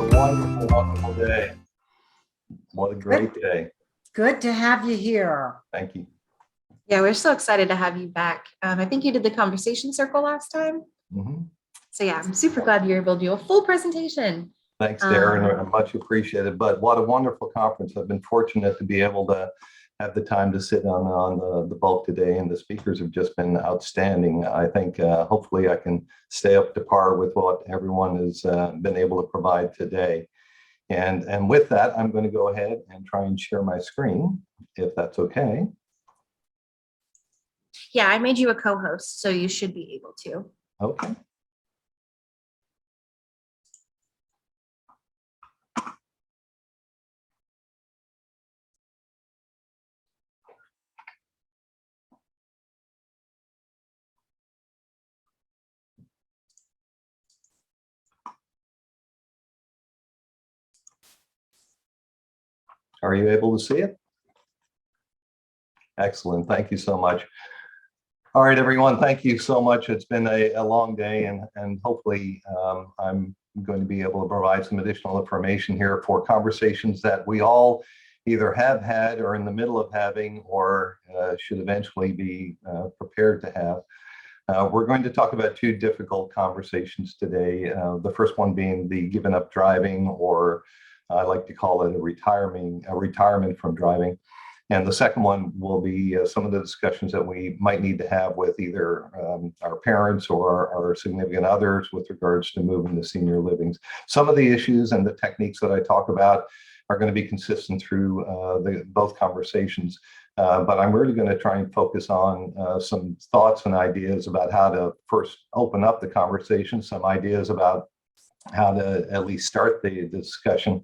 What a wonderful, wonderful day. What a great day. Good to have you here. Thank you. Yeah, we're so excited to have you back. I think you did the conversation circle last time. So yeah, I'm super glad you're able to do a full presentation. Thanks, Darren. Much appreciated. But what a wonderful conference. I've been fortunate to be able to have the time to sit on the bulk today, and the speakers have just been outstanding. I think hopefully I can stay up to par with what everyone has been able to provide today. And with that, I'm going to go ahead and try and share my screen, if that's okay. Yeah, I made you a co-host, so you should be able to. Okay. Are you able to see it? Excellent. Thank you so much. All right, everyone. Thank you so much. It's been a long day, and hopefully I'm going to be able to provide some additional information here for conversations that we all either have had or in the middle of having or should eventually be prepared to have. We're going to talk about two difficult conversations today. The first one being the giving up driving, or I like to call it a retirement from driving. And the second one will be some of the discussions that we might need to have with either our parents or our significant others with regards to moving to senior livings. Some of the issues and the techniques that I talk about are going to be consistent through both conversations. But I'm really going to try and focus on some thoughts and ideas about how to first open up the conversation, some ideas about how to at least start the discussion,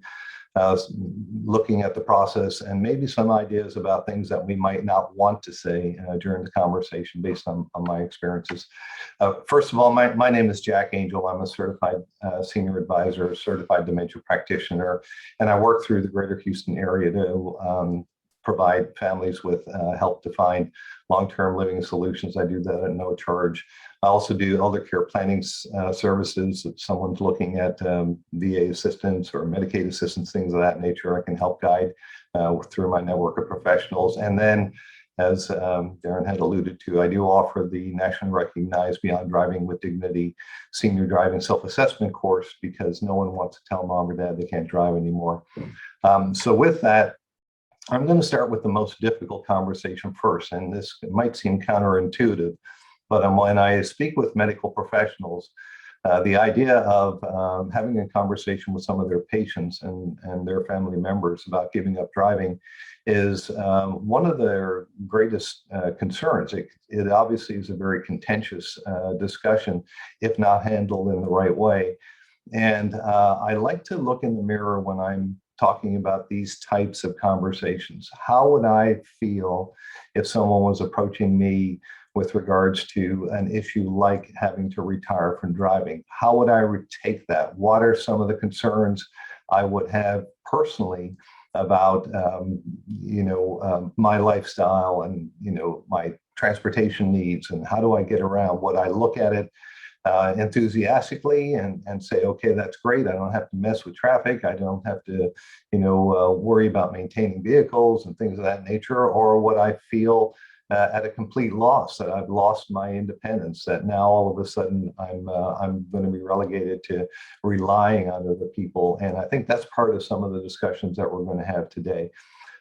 looking at the process, and maybe some ideas about things that we might not want to say during the conversation based on my experiences. First of all, my name is Jack Angel. I'm a certified senior advisor, certified dementia practitioner, and I work through the greater Houston area to provide families with help to find long-term living solutions. I do that at no charge. I also do eldercare planning services. If someone's looking at VA assistance or Medicaid assistance, things of that nature, I can help guide through my network of professionals. And then, as Darren had alluded to, I do offer the nationally recognized Beyond Driving with Dignity senior driving self-assessment course, because no one wants to tell mom or dad they can't drive anymore. So with that, I'm going to start with the most difficult conversation first, and this might seem counterintuitive, but when I speak with medical professionals, the idea of having a conversation with some of their patients and their family members about giving up driving is one of their greatest concerns. It obviously is a very contentious discussion if not handled in the right way. And I like to look in the mirror when I'm talking about these types of conversations. How would I feel if someone was approaching me with regards to an issue like having to retire from driving? How would I take that? What are some of the concerns I would have personally about, my lifestyle and, my transportation needs, and how do I get around? Would I look at it enthusiastically and say, okay, that's great. I don't have to mess with traffic. I don't have to, worry about maintaining vehicles and things of that nature? Or would I feel at a complete loss, that I've lost my independence, that now all of a sudden I'm going to be relegated to relying on other people? And I think that's part of some of the discussions that we're going to have today.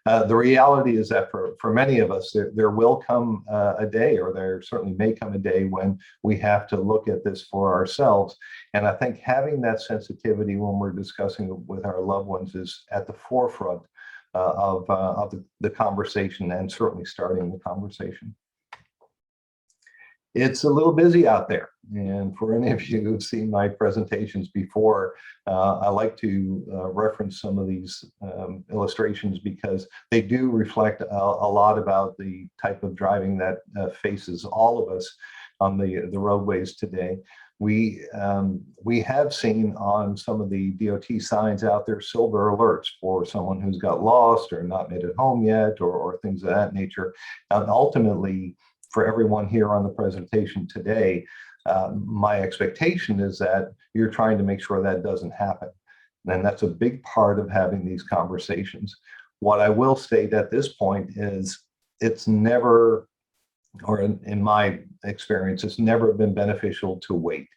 The reality is that for many of us, there will come a day, or there certainly may come a day, when we have to look at this for ourselves. And I think having that sensitivity when we're discussing it with our loved ones is at the forefront of the conversation, and certainly starting the conversation. It's a little busy out there, and for any of you who've seen my presentations before, I like to reference some of these illustrations because they do reflect a lot about the type of driving that faces all of us on the roadways today. We have seen on some of the DOT signs out there silver alerts for someone who's got lost or not made it home yet, or things of that nature. And ultimately, for everyone here on the presentation today, my expectation is that you're trying to make sure that doesn't happen. And that's a big part of having these conversations. What I will state at this point is it's never, or in my experience, it's never been beneficial to wait.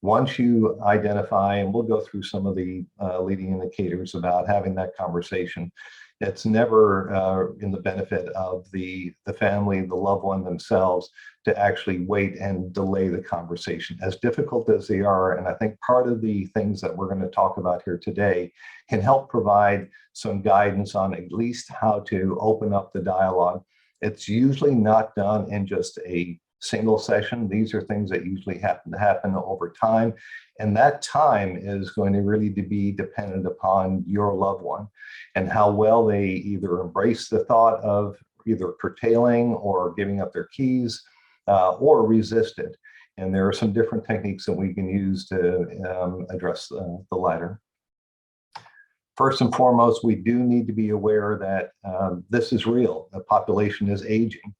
Once you identify, and we'll go through some of the leading indicators about having that conversation, it's never in the benefit of the family, the loved one themselves, to actually wait and delay the conversation, as difficult as they are. And I think part of the things that we're going to talk about here today can help provide some guidance on at least how to open up the dialogue. It's usually not done in just a single session. These are things that usually happen to happen over time. And that time is going to really be dependent upon your loved one and how well they either embrace the thought of either curtailing or giving up their keys or resist it. And there are some different techniques that we can use to address the latter. First and foremost, we do need to be aware that this is real. The population is aging.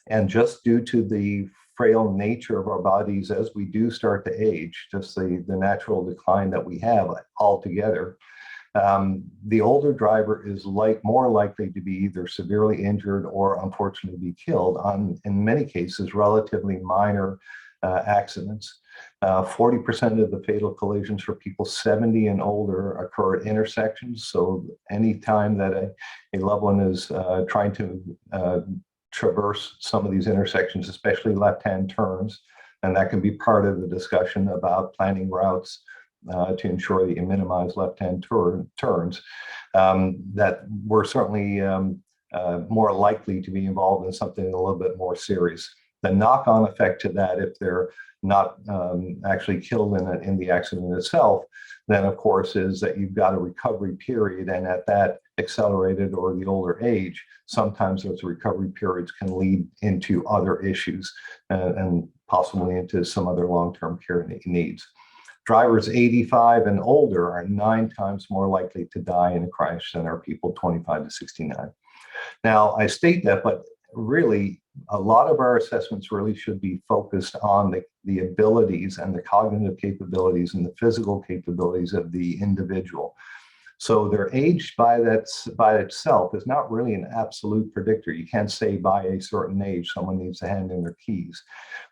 And just due to the frail nature of our bodies as we do start to age, just the natural decline that we have altogether, the older driver is more likely to be either severely injured or unfortunately be killed on, in many cases, relatively minor accidents. 40% of the fatal collisions for people 70 and older occur at intersections. So anytime that a loved one is trying to traverse some of these intersections, especially left-hand turns, and that can be part of the discussion about planning routes to ensure that you minimize left-hand turns, that we're certainly more likely to be involved in something a little bit more serious. The knock-on effect to that, if they're not actually killed in the accident itself, then of course is that you've got a recovery period, and at that accelerated or the older age, sometimes those recovery periods can lead into other issues and possibly into some other long-term care needs. Drivers 85 and older are 9 times more likely to die in a crash than are people 25 to 69. Now, I state that, but really, a lot of our assessments really should be focused on the abilities and the cognitive capabilities and the physical capabilities of the individual. So their age by itself is not really an absolute predictor. You can't say by a certain age someone needs to hand in their keys,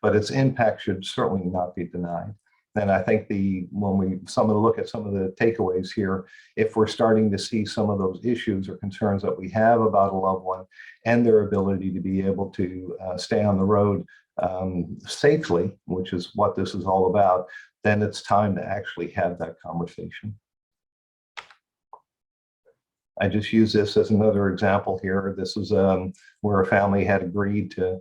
but its impact should certainly not be denied. And I think when we look at some of the takeaways here, if we're starting to see some of those issues or concerns that we have about a loved one and their ability to be able to stay on the road safely, which is what this is all about, then it's time to actually have that conversation. I just use this as another example here. This is where a family had agreed to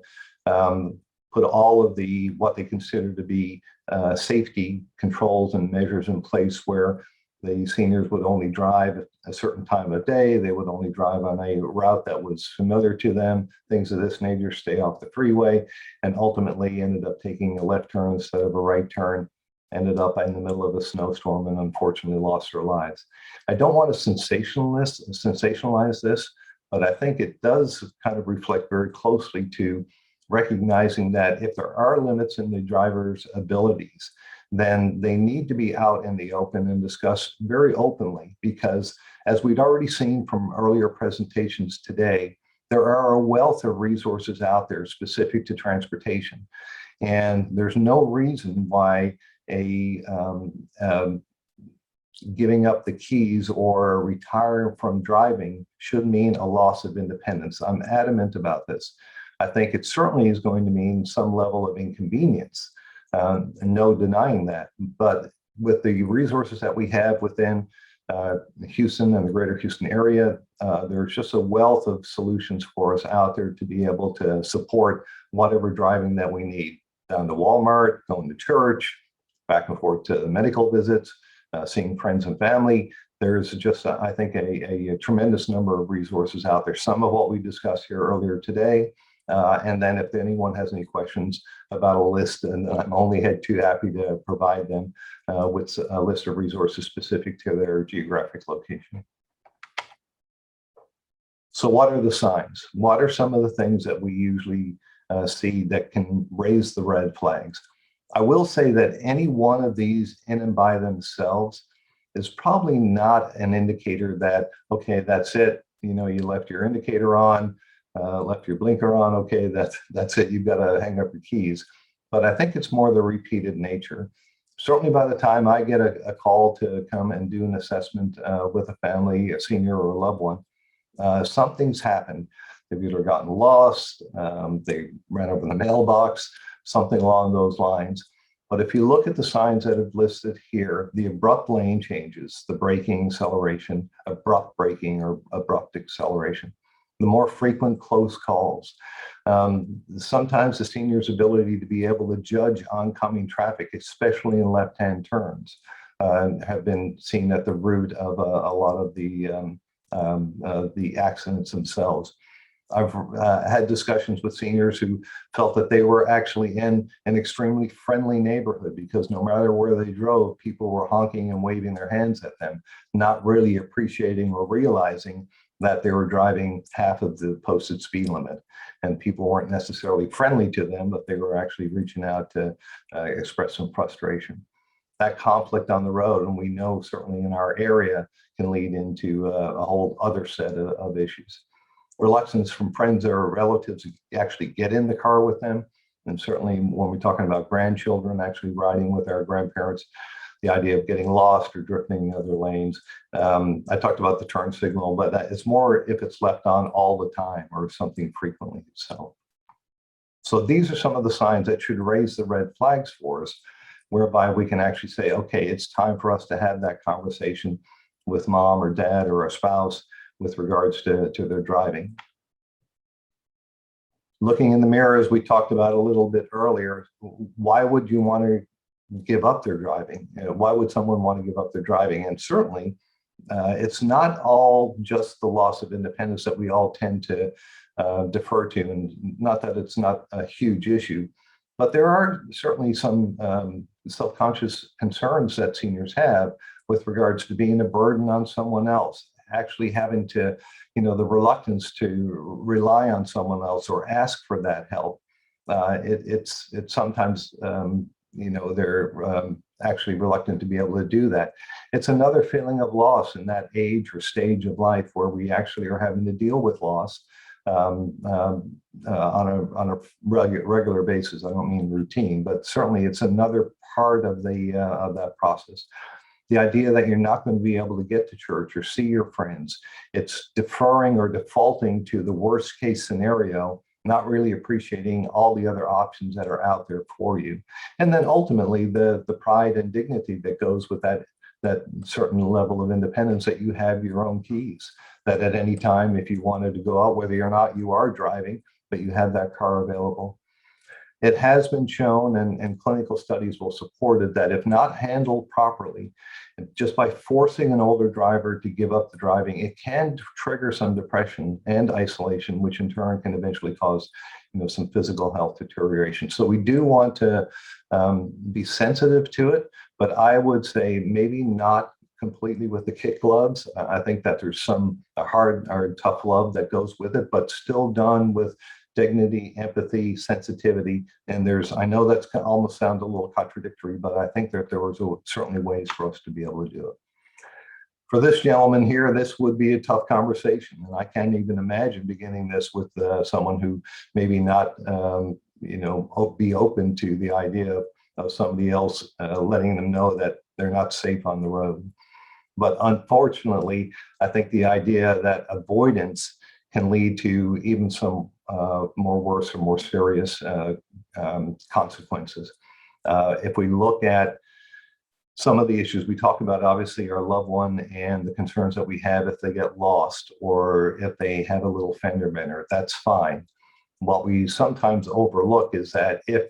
put all of what they consider to be safety controls and measures in place, where the seniors would only drive at a certain time of day. They would only drive on a route that was familiar to them, things of this nature, stay off the freeway, and ultimately ended up taking a left turn instead of a right turn, ended up in the middle of a snowstorm, and unfortunately lost their lives. I don't want to sensationalize this, but I think it does kind of reflect very closely to recognizing that if there are limits in the driver's abilities, then they need to be out in the open and discussed very openly, because as we'd already seen from earlier presentations today, there are a wealth of resources out there specific to transportation. And there's no reason why giving up the keys or retiring from driving should mean a loss of independence. I'm adamant about this. I think it certainly is going to mean some level of inconvenience, and no denying that. But with the resources that we have within Houston and the greater Houston area, there's just a wealth of solutions for us out there to be able to support whatever driving that we need. Down to Walmart, going to church, back and forth to medical visits, seeing friends and family. There's just, I think, a tremendous number of resources out there. Some of what we discussed here earlier today. And then if anyone has any questions about a list, and I'm only too happy to provide them with a list of resources specific to their geographic location. So what are the signs? What are some of the things that we usually see that can raise the red flags? I will say that any one of these in and by themselves is probably not an indicator that, okay, that's it. You know, you left your indicator on, left your blinker on. Okay, that's it. You've got to hang up your keys. But I think it's more the repeated nature. Certainly by the time I get a call to come and do an assessment with a family, a senior or a loved one, something's happened. They've either gotten lost, they ran over the mailbox, something along those lines. But if you look at the signs that I've listed here, the abrupt lane changes, the braking, acceleration, abrupt braking or abrupt acceleration, the more frequent close calls, sometimes the senior's ability to be able to judge oncoming traffic, especially in left-hand turns, have been seen at the root of a lot of the accidents themselves. I've had discussions with seniors who felt that they were actually in an extremely friendly neighborhood because no matter where they drove, people were honking and waving their hands at them, not really appreciating or realizing that they were driving half of the posted speed limit. And people weren't necessarily friendly to them, but they were actually reaching out to express some frustration. That conflict on the road, and we know certainly in our area, can lead into a whole other set of issues. Reluctance from friends or relatives to actually get in the car with them. And certainly when we're talking about grandchildren actually riding with our grandparents, the idea of getting lost or drifting in other lanes. I talked about the turn signal, but it's more if it's left on all the time or something frequently. So these are some of the signs that should raise the red flags for us, whereby we can actually say, okay, it's time for us to have that conversation with mom or dad or a spouse with regards to their driving. Looking in the mirror, as we talked about a little bit earlier, why would you want to give up their driving? Why would someone want to give up their driving? And certainly, it's not all just the loss of independence that we all tend to defer to, and not that it's not a huge issue, but there are certainly some self-conscious concerns that seniors have with regards to being a burden on someone else, actually having to, the reluctance to rely on someone else or ask for that help. It's sometimes, they're actually reluctant to be able to do that. It's another feeling of loss in that age or stage of life where we actually are having to deal with loss on a regular basis. I don't mean routine, but certainly it's another part of that process. The idea that you're not going to be able to get to church or see your friends, it's deferring or defaulting to the worst case scenario, not really appreciating all the other options that are out there for you. And then ultimately the pride and dignity that goes with that certain level of independence, that you have your own keys, that at any time, if you wanted to go out, whether or not you are driving, but you have that car available. It has been shown, and clinical studies will support it, that if not handled properly, just by forcing an older driver to give up the driving, it can trigger some depression and isolation, which in turn can eventually cause some physical health deterioration. So we do want to be sensitive to it, but I would say maybe not completely with the kid gloves. I think that there's a hard or tough love that goes with it, but still done with dignity, empathy, sensitivity. And I know that's almost sounds a little contradictory, but I think that there was certainly ways for us to be able to do it. For this gentleman here, this would be a tough conversation. And I can't even imagine beginning this with someone who maybe not, be open to the idea of somebody else letting them know that they're not safe on the road. But unfortunately, I think the idea that avoidance can lead to even some worse or more serious consequences. If we look at some of the issues we talk about, obviously our loved one and the concerns that we have if they get lost or if they have a little fender bender, that's fine. What we sometimes overlook is that if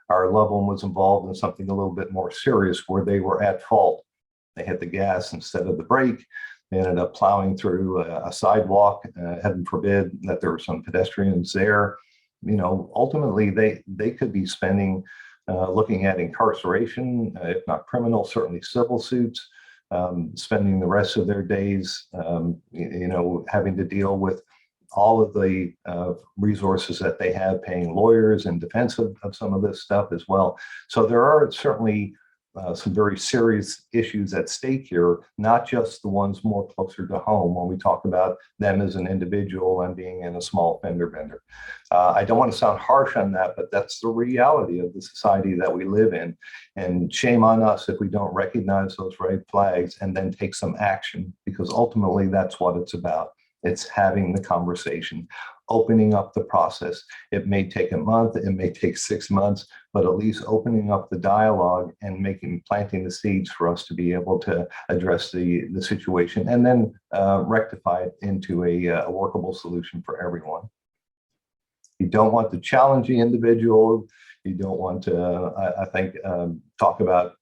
our loved one was involved in something a little bit more serious where they were at fault, they hit the gas instead of the brake, they ended up plowing through a sidewalk, heaven forbid that there were some pedestrians there, ultimately they could be spending looking at incarceration, if not criminal, certainly civil suits, spending the rest of their days, having to deal with all of the resources that they have, paying lawyers in defense of some of this stuff as well. So there are certainly some very serious issues at stake here, not just the ones more closer to home when we talk about them as an individual and being in a small fender bender. I don't want to sound harsh on that, but that's the reality of the society that we live in. And shame on us if we don't recognize those red flags and then take some action, because ultimately that's what it's about. It's having the conversation, opening up the process. It may take a month, it may take 6 months, but at least opening up the dialogue and planting the seeds for us to be able to address the situation and then rectify it into a workable solution for everyone. You don't want to challenge the individual. You don't want to, I think, talk about,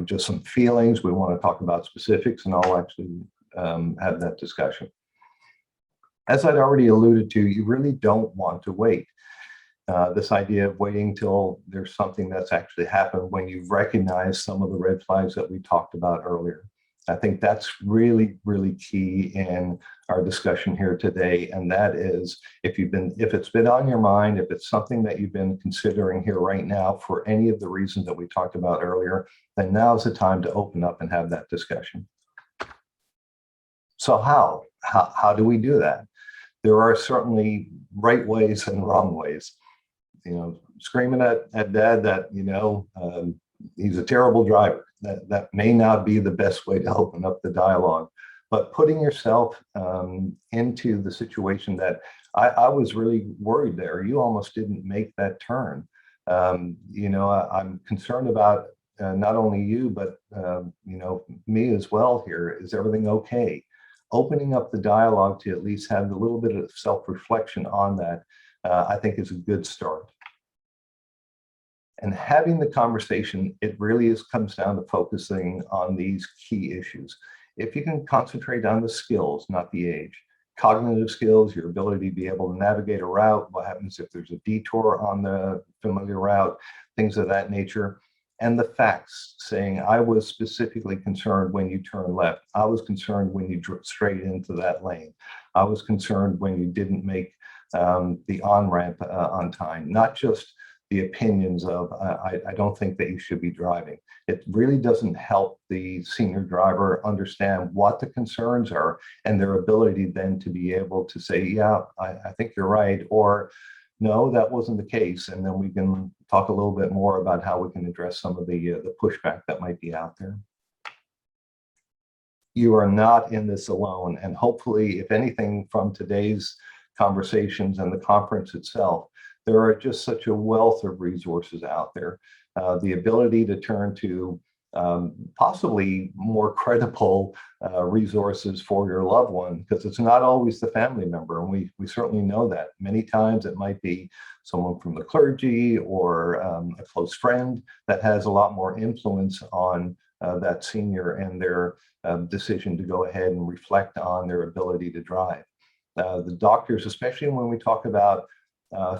just some feelings. We want to talk about specifics, and I'll actually have that discussion. As I'd already alluded to, you really don't want to wait. This idea of waiting till there's something that's actually happened when you've recognized some of the red flags that we talked about earlier. I think that's really, really key in our discussion here today. And that is, if it's been on your mind, if it's something that you've been considering here right now for any of the reasons that we talked about earlier, then now's the time to open up and have that discussion. So how do we do that? There are certainly right ways and wrong ways. Screaming at dad that, he's a terrible driver. That may not be the best way to open up the dialogue. But putting yourself into the situation that I was really worried there. You almost didn't make that turn. I'm concerned about not only you, but, me as well here. Is everything okay? Opening up the dialogue to at least have a little bit of self-reflection on that, I think is a good start. And having the conversation, it really comes down to focusing on these key issues. If you can concentrate on the skills, not the age, cognitive skills, your ability to be able to navigate a route, what happens if there's a detour on the familiar route, things of that nature. And the facts, saying, I was specifically concerned when you turn left. I was concerned when you drove straight into that lane. I was concerned when you didn't make the on-ramp on time. Not just the opinions of, I don't think that you should be driving. It really doesn't help the senior driver understand what the concerns are and their ability then to be able to say, yeah, I think you're right, or no, that wasn't the case. And then we can talk a little bit more about how we can address some of the pushback that might be out there. You are not in this alone. And hopefully, if anything, from today's conversations and the conference itself, there are just such a wealth of resources out there. The ability to turn to possibly more credible resources for your loved one, because it's not always the family member. And we certainly know that. Many times it might be someone from the clergy or a close friend that has a lot more influence on that senior and their decision to go ahead and reflect on their ability to drive. The doctors, especially when we talk about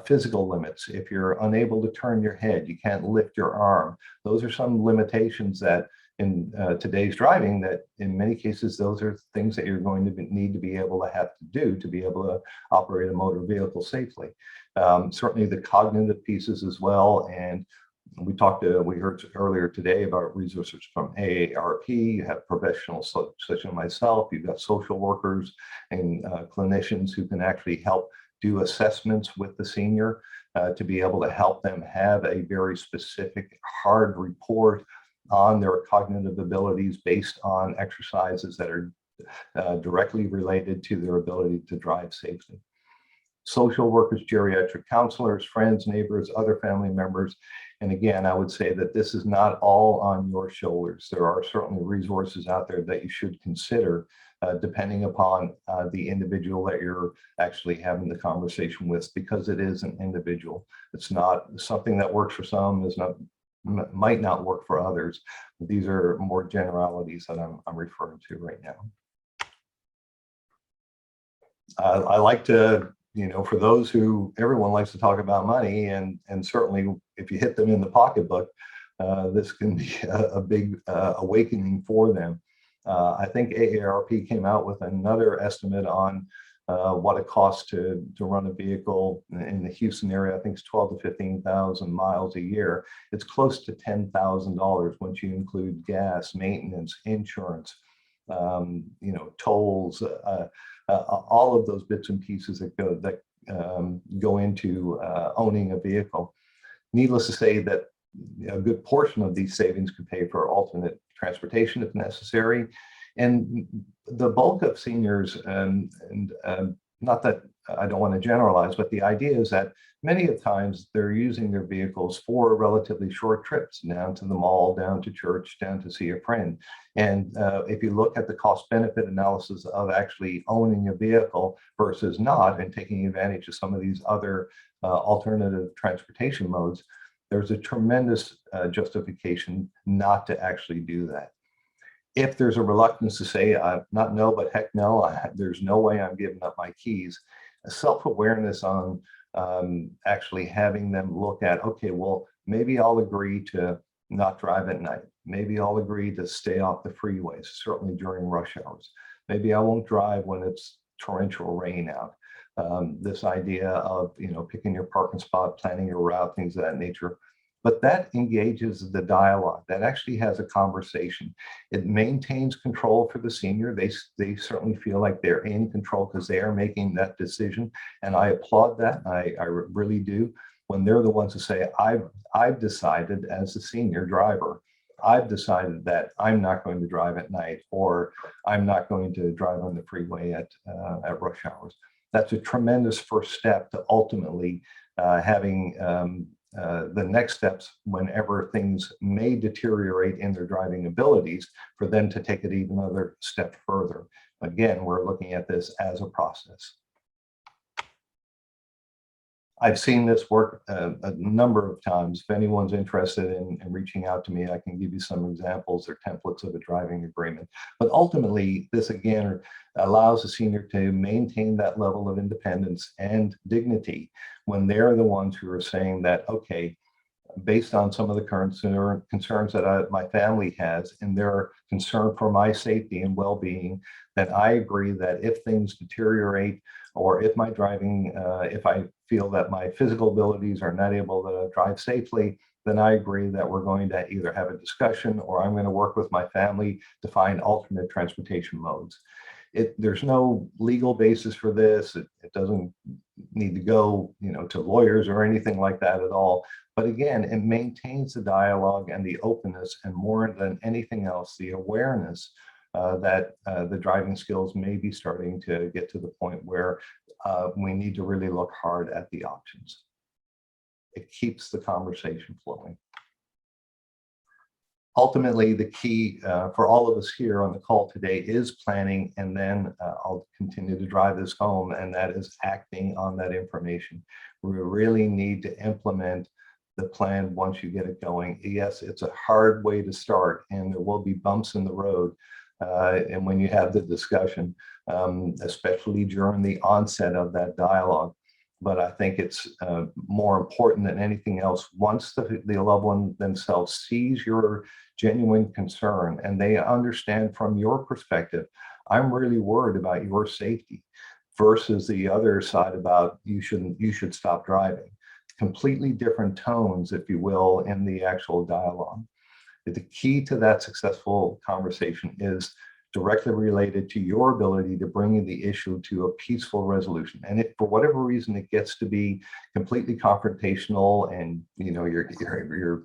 physical limits, if you're unable to turn your head, you can't lift your arm. Those are some limitations that in today's driving, that in many cases, those are things that you're going to need to be able to have to do to be able to operate a motor vehicle safely. Certainly the cognitive pieces as well. And we heard earlier today about resources from Aarp. You have professionals such as myself. You've got social workers and clinicians who can actually help do assessments with the senior to be able to help them have a very specific hard report on their cognitive abilities based on exercises that are directly related to their ability to drive safely. Social workers, geriatric counselors, friends, neighbors, other family members. And again, I would say that this is not all on your shoulders. There are certainly resources out there that you should consider depending upon the individual that you're actually having the conversation with, because it is an individual. It's not something that works for some, might not work for others. These are more generalities that I'm referring to right now. I like to, for those who, everyone likes to talk about money, and certainly if you hit them in the pocketbook, this can be a big awakening for them. I think AARP came out with another estimate on what it costs to run a vehicle in the Houston area. I think it's 12 to 15,000 miles a year. It's close to $10,000 once you include gas, maintenance, insurance, tolls, all of those bits and pieces that go into owning a vehicle. Needless to say that a good portion of these savings could pay for alternate transportation if necessary. And the bulk of seniors, and not that I don't want to generalize, but the idea is that many of the times they're using their vehicles for relatively short trips down to the mall, down to church, down to see a friend. And if you look at the cost benefit analysis of actually owning a vehicle versus not, and taking advantage of some of these other alternative transportation modes, there's a tremendous justification not to actually do that. If there's a reluctance to say, not no, but heck no, there's no way I'm giving up my keys, a self-awareness on actually having them look at, okay, well, maybe I'll agree to not drive at night. Maybe I'll agree to stay off the freeways, certainly during rush hours. Maybe I won't drive when it's torrential rain out. This idea of, picking your parking spot, planning your route, things of that nature. But that engages the dialogue. That actually has a conversation. It maintains control for the senior. They certainly feel like they're in control because they are making that decision. And I applaud that. I really do. When they're the ones who say, I've decided as a senior driver, I've decided that I'm not going to drive at night, or I'm not going to drive on the freeway at rush hours. That's a tremendous first step to ultimately having the next steps whenever things may deteriorate in their driving abilities, for them to take it even another step further. Again, we're looking at this as a process. I've seen this work a number of times. If anyone's interested in reaching out to me, I can give you some examples or templates of a driving agreement. But ultimately, this again allows the senior to maintain that level of independence and dignity when they're the ones who are saying that, okay, based on some of the current concerns that my family has and their concern for my safety and well-being, that I agree that if things deteriorate, or if my driving, if I feel that my physical abilities are not able to drive safely, then I agree that we're going to either have a discussion, or I'm going to work with my family to find alternate transportation modes. There's no legal basis for this. It doesn't need to go, to lawyers or anything like that at all. But again, it maintains the dialogue and the openness, and more than anything else, the awareness that the driving skills may be starting to get to the point where we need to really look hard at the options. It keeps the conversation flowing. Ultimately, the key for all of us here on the call today is planning, and then I'll continue to drive this home, and that is acting on that information. We really need to implement the plan once you get it going. Yes, it's a hard way to start, and there will be bumps in the road. And when you have the discussion, especially during the onset of that dialogue. But I think it's more important than anything else, once the loved one themselves sees your genuine concern and they understand from your perspective, I'm really worried about your safety, versus the other side about you should stop driving. Completely different tones, if you will, in the actual dialogue. The key to that successful conversation is directly related to your ability to bring the issue to a peaceful resolution. And if for whatever reason it gets to be completely confrontational, and you're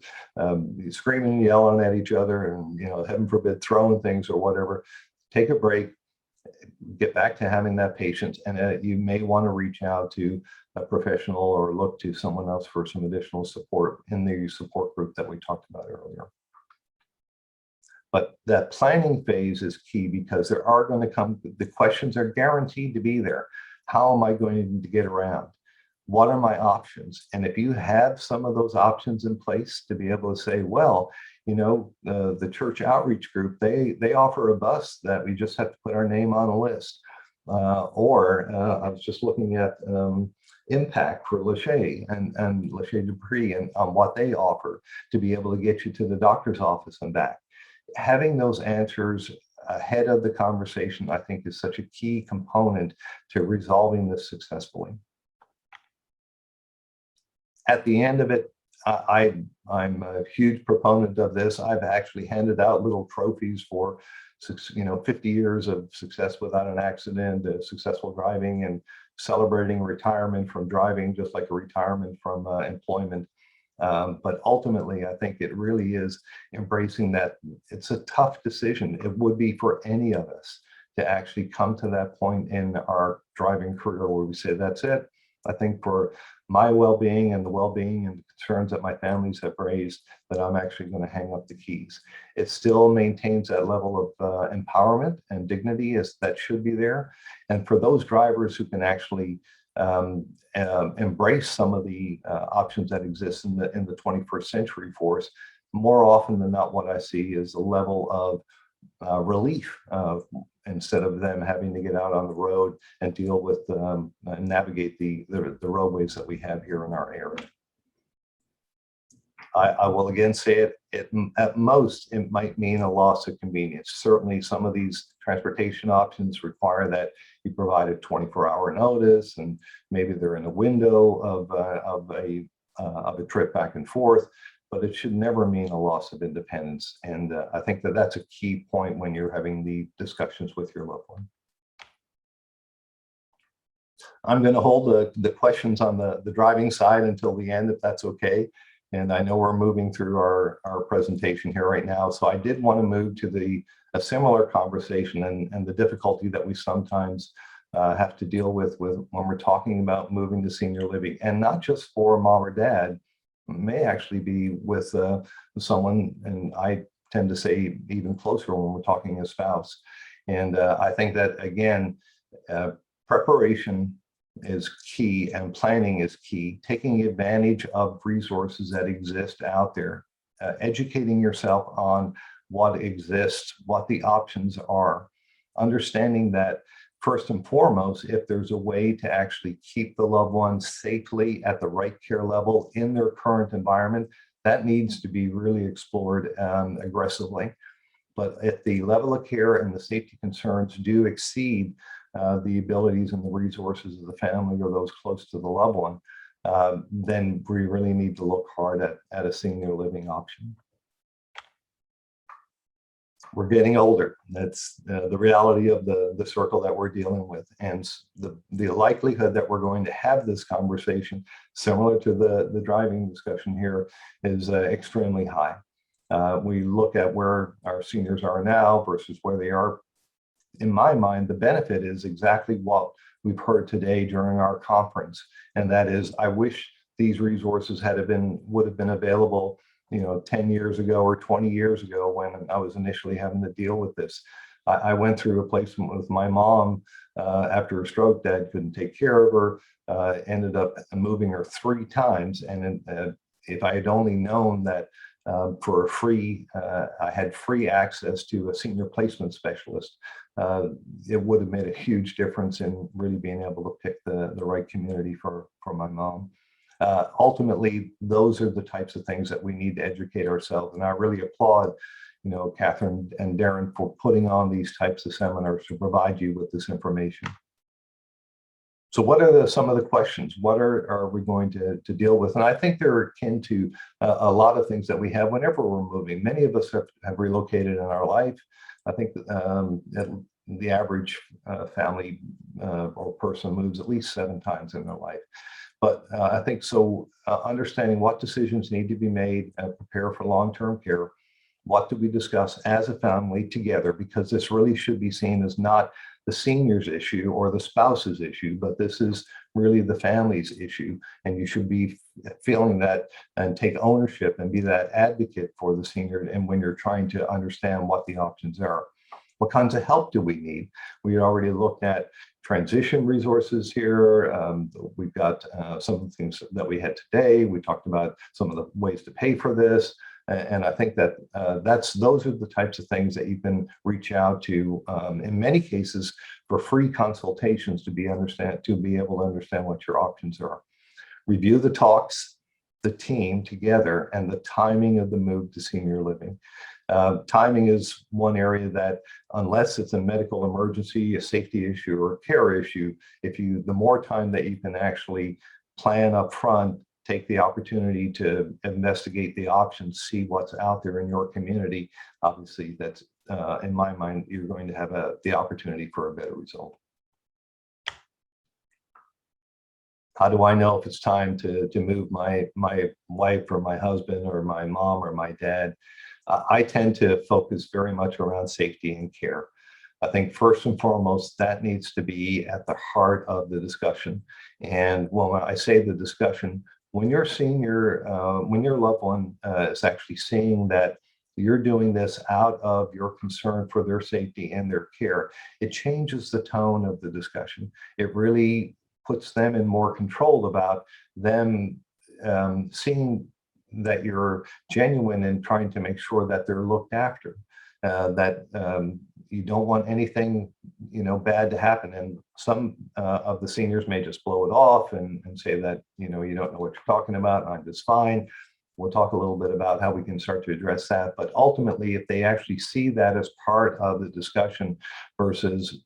screaming and yelling at each other, and heaven forbid throwing things or whatever, take a break, get back to having that patience, and you may want to reach out to a professional or look to someone else for some additional support in the support group that we talked about earlier. But that planning phase is key, because there are going to come, the questions are guaranteed to be there. How am I going to get around? What are my options? And if you have some of those options in place to be able to say, well, the church outreach group, they offer a bus that we just have to put our name on a list. Or I was just looking at Impact for Lachey and Lachey Dupree, and on what they offer to be able to get you to the doctor's office and back. Having those answers ahead of the conversation, I think, is such a key component to resolving this successfully. At the end of it, I'm a huge proponent of this. I've actually handed out little trophies for 50 years of success without an accident, successful driving, and celebrating retirement from driving, just like a retirement from employment. But ultimately, I think it really is embracing that it's a tough decision. It would be for any of us to actually come to that point in our driving career where we say, that's it. I think for my well-being and the well-being and the concerns that my families have raised, that I'm actually going to hang up the keys. It still maintains that level of empowerment and dignity as that should be there. And for those drivers who can actually embrace some of the options that exist in the 21st century for us, more often than not, what I see is a level of relief instead of them having to get out on the road and deal with and navigate the roadways that we have here in our area. I will again say it at most, it might mean a loss of convenience. Certainly some of these transportation options require that you provide a 24-hour notice, and maybe they're in a window of a trip back and forth, but it should never mean a loss of independence. And I think that that's a key point when you're having the discussions with your loved one. I'm going to hold the questions on the driving side until the end, if that's okay. And I know we're moving through our presentation here right now. So I did want to move to a similar conversation and the difficulty that we sometimes have to deal with when we're talking about moving to senior living, and not just for mom or dad, may actually be with someone, and I tend to say even closer when we're talking a spouse. And I think that, again, preparation is key and planning is key. Taking advantage of resources that exist out there, educating yourself on what exists, what the options are, understanding that first and foremost, if there's a way to actually keep the loved ones safely at the right care level in their current environment, that needs to be really explored aggressively. But if the level of care and the safety concerns do exceed the abilities and the resources of the family or those close to the loved one, then we really need to look hard at a senior living option. We're getting older. That's the reality of the circle that we're dealing with. And the likelihood that we're going to have this conversation, similar to the driving discussion here, is extremely high. We look at where our seniors are now versus where they are. In my mind, the benefit is exactly what we've heard today during our conference. And that is, I wish these resources would have been available 10 years ago or 20 years ago when I was initially having to deal with this. I went through a placement with my mom after a stroke. Dad couldn't take care of her, ended up moving her 3 times. And if I had only known that for a free, I had free access to a senior placement specialist, it would have made a huge difference in really being able to pick the right community for my mom. Ultimately, those are the types of things that we need to educate ourselves. And I really applaud, Catherine and Darren for putting on these types of seminars to provide you with this information. So what are some of the questions? What are we going to deal with? And I think they're akin to a lot of things that we have whenever we're moving. Many of us have relocated in our life. I think the average family or person moves at least 7 times in their life. But I think so understanding what decisions need to be made and prepare for long-term care. What do we discuss as a family together? Because this really should be seen as not the senior's issue or the spouse's issue, but this is really the family's issue. And you should be feeling that and take ownership and be that advocate for the senior. And when you're trying to understand what the options are, what kinds of help do we need? We already looked at transition resources here. We've got some of the things that we had today. We talked about some of the ways to pay for this. And I think that those are the types of things that you can reach out to, in many cases, for free consultations to be able to understand what your options are. Review the talks. the team together and the timing of the move to senior living. Timing is one area that, unless it's a medical emergency, a safety issue, or a care issue, the more time that you can actually plan up front, take the opportunity to investigate the options, see what's out there in your community, obviously that's, in my mind, you're going to have the opportunity for a better result. How do I know if it's time to move my wife or my husband or my mom or my dad? I tend to focus very much around safety and care. I think first and foremost, that needs to be at the heart of the discussion. And when I say the discussion, when you're seeing when your loved one is actually seeing that you're doing this out of your concern for their safety and their care, it changes the tone of the discussion. It really puts them in more control about them seeing that you're genuine in trying to make sure that they're looked after, that you don't want anything, bad to happen. And some of the seniors may just blow it off and say that, you don't know what you're talking about, I'm just fine. We'll talk a little bit about how we can start to address that. But ultimately, if they actually see that as part of the discussion versus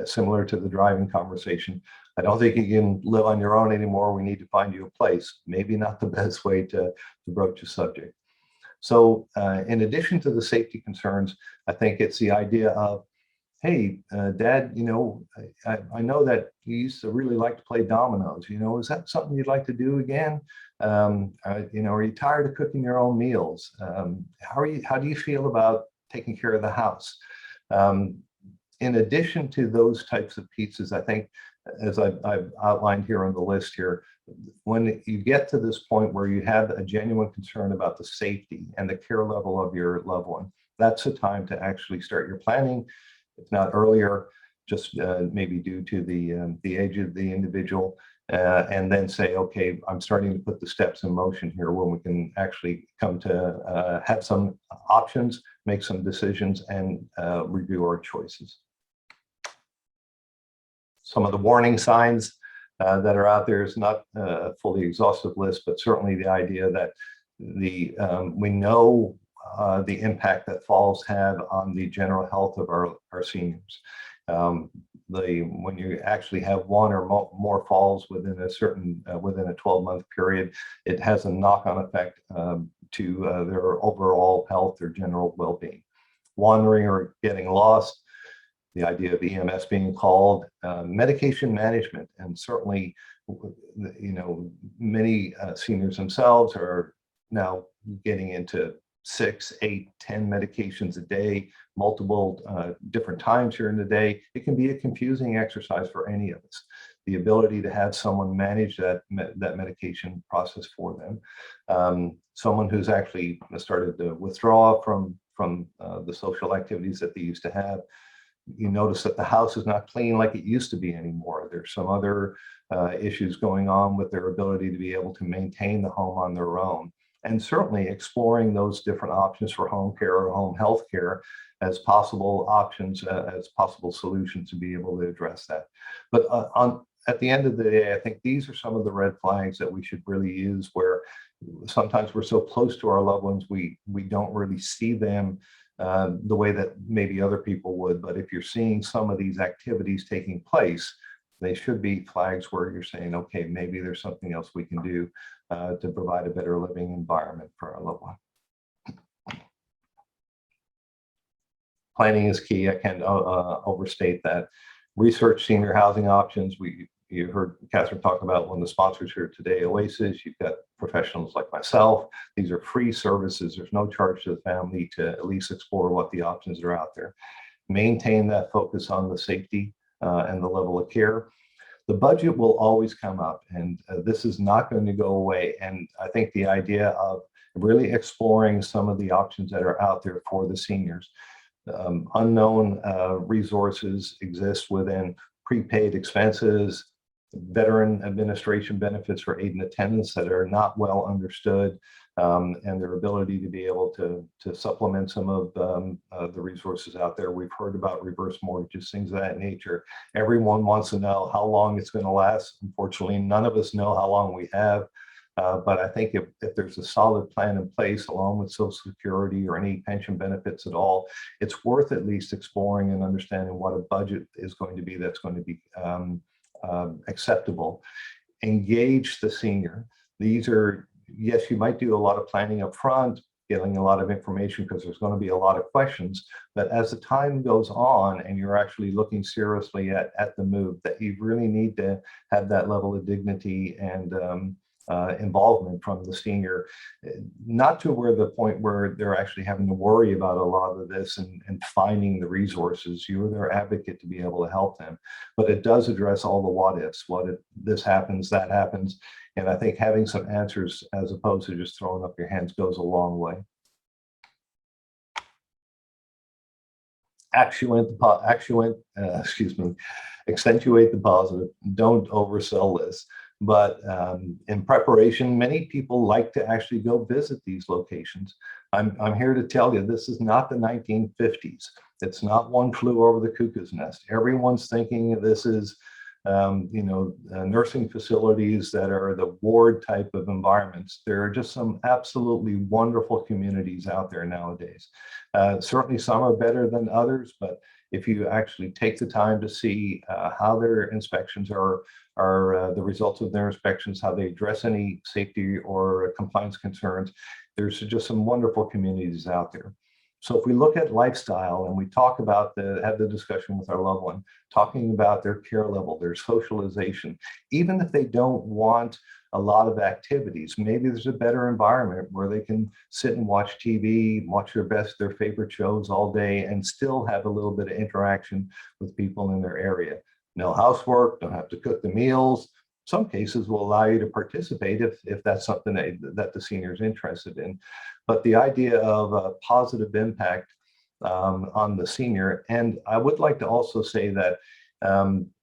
similar to the driving conversation, I don't think you can live on your own anymore. We need to find you a place. Maybe not the best way to broach a subject. So in addition to the safety concerns, I think it's the idea of, hey, Dad, I know that you used to really like to play dominoes. Is that something you'd like to do again? Are you tired of cooking your own meals? How do you feel about taking care of the house? In addition to those types of pieces, I think, as I've outlined here on the list here, when you get to this point where you have a genuine concern about the safety and the care level of your loved one, that's the time to actually start your planning, if not earlier, just maybe due to the age of the individual, and then say, okay, I'm starting to put the steps in motion here where we can actually come to have some options, make some decisions, and review our choices. Some of the warning signs that are out there is not a fully exhaustive list, but certainly the idea that we know the impact that falls have on the general health of our seniors. When you actually have one or more falls within a 12-month period, it has a knock-on effect to their overall health, their general well-being. Wandering or getting lost, the idea of EMS being called, medication management, and certainly, many seniors themselves are now getting into 6, 8, 10 medications a day, multiple different times during the day. It can be a confusing exercise for any of us. The ability to have someone manage that medication process for them, someone who's actually started to withdraw from the social activities that they used to have. You notice that the house is not clean like it used to be anymore. There's some other issues going on with their ability to be able to maintain the home on their own. And certainly exploring those different options for home care or home health care as possible options, as possible solutions to be able to address that. But at the end of the day, I think these are some of the red flags that we should really use, where sometimes we're so close to our loved ones, we don't really see them the way that maybe other people would. But if you're seeing some of these activities taking place, they should be flags where you're saying, okay, maybe there's something else we can do to provide a better living environment for our loved one. Planning is key. I can't overstate that. Research senior housing options. You heard Catherine talk about one of the sponsors here today, Oasis. You've got professionals like myself. These are free services. There's no charge to the family to at least explore what the options are out there. Maintain that focus on the safety and the level of care. The budget will always come up, and this is not going to go away. And I think the idea of really exploring some of the options that are out there for the seniors. Unknown resources exist within prepaid expenses, veteran administration benefits for aid and attendance that are not well understood, and their ability to be able to supplement some of the resources out there. We've heard about reverse mortgages, things of that nature. Everyone wants to know how long it's going to last. Unfortunately, none of us know how long we have. But I think if there's a solid plan in place, along with Social Security or any pension benefits at all, it's worth at least exploring and understanding what a budget is going to be that's going to be acceptable. Engage the senior. These are, yes, you might do a lot of planning up front, getting a lot of information because there's going to be a lot of questions. But as the time goes on and you're actually looking seriously at the move, that you really need to have that level of dignity and involvement from the senior, not to where the point where they're actually having to worry about a lot of this and finding the resources. You're their advocate to be able to help them. But it does address all the what ifs. What if this happens, that happens? And I think having some answers as opposed to just throwing up your hands goes a long way. Accentuate the positive. Don't oversell this. But in preparation, many people like to actually go visit these locations. I'm here to tell you, this is not the 1950s. It's not One Flew Over the Cuckoo's Nest. Everyone's thinking this is nursing facilities that are the ward type of environments. There are just some absolutely wonderful communities out there nowadays. Certainly some are better than others, but if you actually take the time to see how their inspections are the results of their inspections, how they address any safety or compliance concerns, there's just some wonderful communities out there. So if we look at lifestyle and we talk about have the discussion with our loved one, talking about their care level, their socialization, even if they don't want a lot of activities, maybe there's a better environment where they can sit and watch TV, watch their favorite shows all day and still have a little bit of interaction with people in their area. No housework, don't have to cook the meals. Some cases will allow you to participate if that's something that the senior is interested in. But the idea of a positive impact on the senior, and I would like to also say that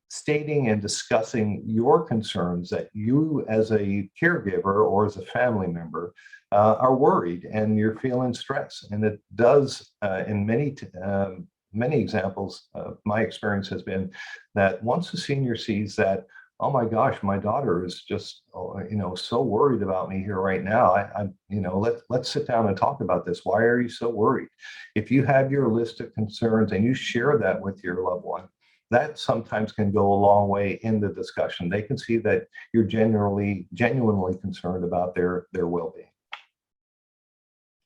stating and discussing your concerns that you as a caregiver or as a family member are worried and you're feeling stress. And it does in many examples, my experience has been that once the senior sees that, oh my gosh, my daughter is just, so worried about me here right now. Let's sit down and talk about this. Why are you so worried? If you have your list of concerns and you share that with your loved one, that sometimes can go a long way in the discussion. They can see that you're genuinely concerned about their well-being.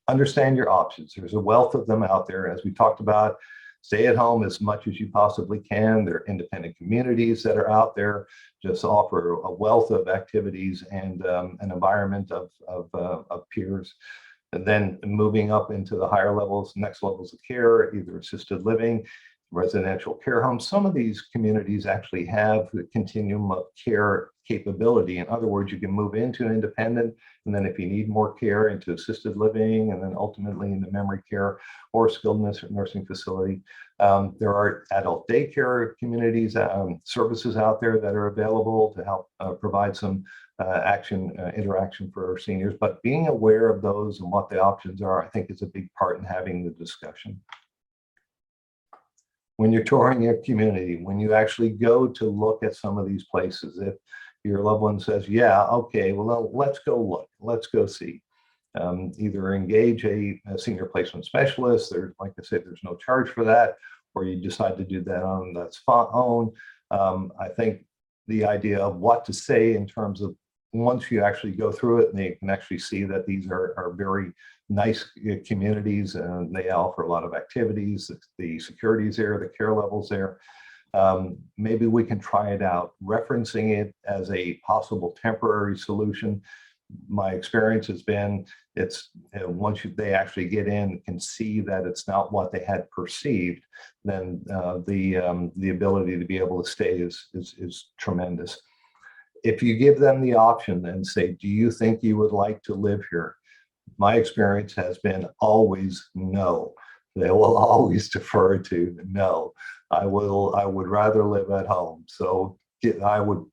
Understand your options. There's a wealth of them out there. As we talked about, stay at home as much as you possibly can. There are independent communities that are out there, just offer a wealth of activities and an environment of peers. And then moving up into the higher levels, next levels of care, either assisted living, residential care homes. Some of these communities actually have the continuum of care capability. In other words, you can move into independent, and then if you need more care, into assisted living, and then ultimately into memory care or skilled nursing facility. There are adult daycare communities, services out there that are available to help provide some interaction for our seniors. But being aware of those and what the options are, I think is a big part in having the discussion. When you're touring your community, when you actually go to look at some of these places, if your loved one says, yeah, okay, well, let's go look, let's go see. Either engage a senior placement specialist. There's, like I said, there's no charge for that, or you decide to do that on that spot own. I think the idea of what to say in terms of once you actually go through it and they can actually see that these are very nice communities and they offer a lot of activities, the security's there, the care level's there. Maybe we can try it out, referencing it as a possible temporary solution. My experience has been once they actually get in, can see that it's not what they had perceived, then the ability to be able to stay is tremendous. If you give them the option and say, do you think you would like to live here? My experience has been always no. They will always defer to no. I would rather live at home. So I would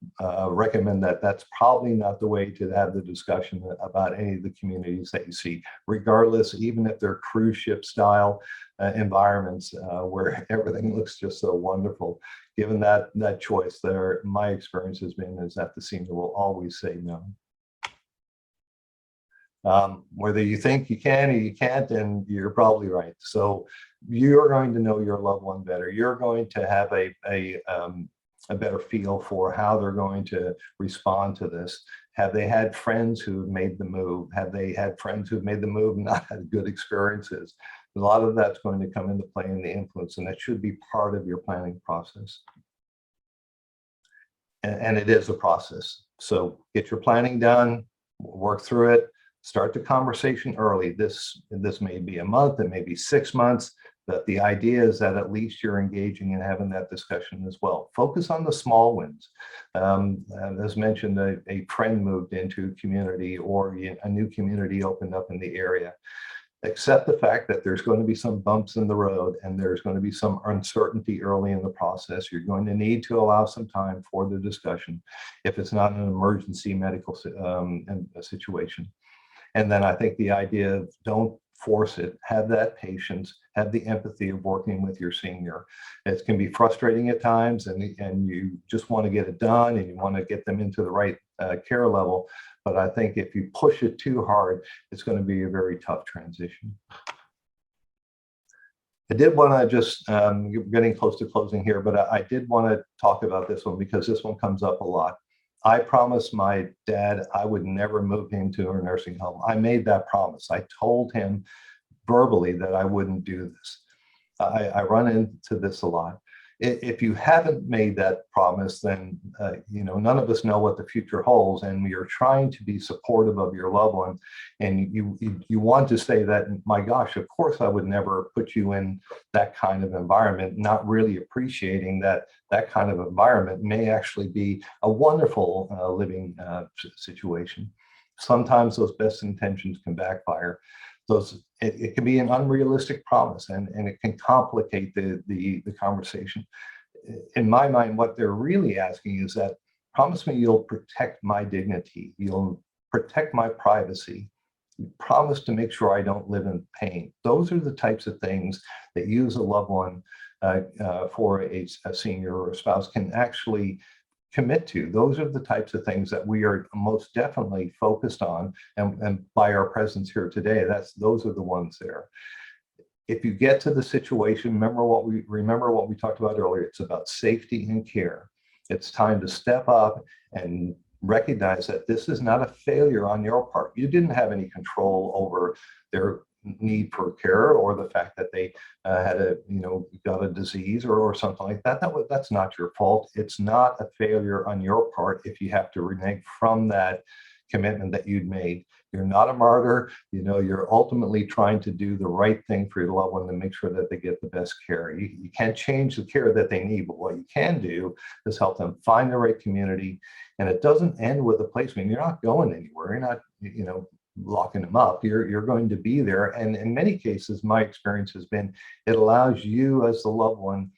recommend that that's probably not the way to have the discussion about any of the communities that you see, regardless, even if they're cruise ship style environments where everything looks just so wonderful. Given that choice there, my experience has been is that the senior will always say no. Whether you think you can or you can't, then you're probably right. So you're going to know your loved one better. You're going to have a better feel for how they're going to respond to this. Have they had friends who made the move? Have they had friends who've made the move and not had good experiences? A lot of that's going to come into play in the influence, and that should be part of your planning process. And it is a process. So get your planning done, work through it, start the conversation early. This may be a month, it may be 6 months, but the idea is that at least you're engaging and having that discussion as well. Focus on the small wins. As mentioned, a friend moved into a community, or a new community opened up in the area. Accept the fact that there's going to be some bumps in the road and there's going to be some uncertainty early in the process. You're going to need to allow some time for the discussion if it's not an emergency medical situation. And then I think the idea of don't force it, have that patience, have the empathy of working with your senior. It can be frustrating at times, and you just want to get it done and you want to get them into the right care level. But I think if you push it too hard, it's going to be a very tough transition. I did want to just, getting close to closing here, but I did want to talk about this one because this one comes up a lot. I promised my dad I would never move him to a nursing home. I made that promise. I told him verbally that I wouldn't do this. I run into this a lot. If you haven't made that promise, then none of us know what the future holds, and you're trying to be supportive of your loved one, and you want to say that, my gosh, of course I would never put you in that kind of environment, not really appreciating that that kind of environment may actually be a wonderful living situation. Sometimes those best intentions can backfire. It can be an unrealistic promise, and it can complicate the conversation. In my mind, what they're really asking is that, promise me you'll protect my dignity, you'll protect my privacy, you promise to make sure I don't live in pain. Those are the types of things that you as a loved one for a senior or a spouse can actually commit to. Those are the types of things that we are most definitely focused on, and by our presence here today, those are the ones there. If you get to the situation, remember what we talked about earlier. It's about safety and care. It's time to step up and recognize that this is not a failure on your part. You didn't have any control over their need for care, or the fact that they got a disease or something like that. That's not your fault. It's not a failure on your part if you have to renege from that commitment that you'd made. You're not a martyr. You're ultimately trying to do the right thing for your loved one to make sure that they get the best care. You can't change the care that they need, but what you can do is help them find the right community. And it doesn't end with a placement. You're not going anywhere. You're not, locking them up. You're going to be there. And in many cases, my experience has been, it allows you as the loved one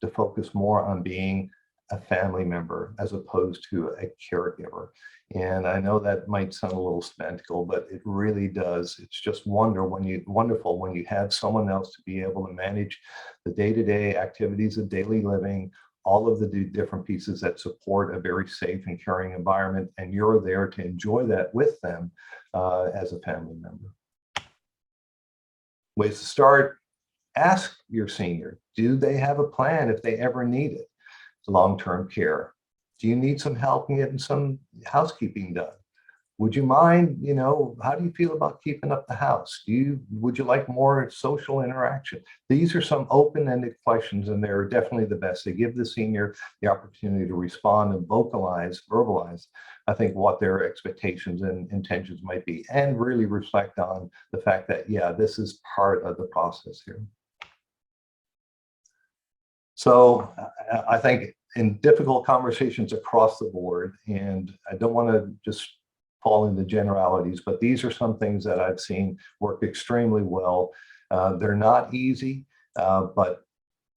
to focus more on being a family member as opposed to a caregiver. And I know that might sound a little semantical, but it really does. It's just wonderful when you have someone else to be able to manage the day-to-day activities of daily living, all of the different pieces that support a very safe and caring environment, and you're there to enjoy that with them as a family member. Ways to start: ask your senior, do they have a plan if they ever need it? Long-term care. Do you need some help in getting some housekeeping done? Would you mind, how do you feel about keeping up the house? Would you like more social interaction? These are some open-ended questions, and they're definitely the best. They give the senior the opportunity to respond and verbalize, I think, what their expectations and intentions might be, and really reflect on the fact that, yeah, this is part of the process here. So I think in difficult conversations across the board, and I don't want to just fall into generalities, but these are some things that I've seen work extremely well. They're not easy, but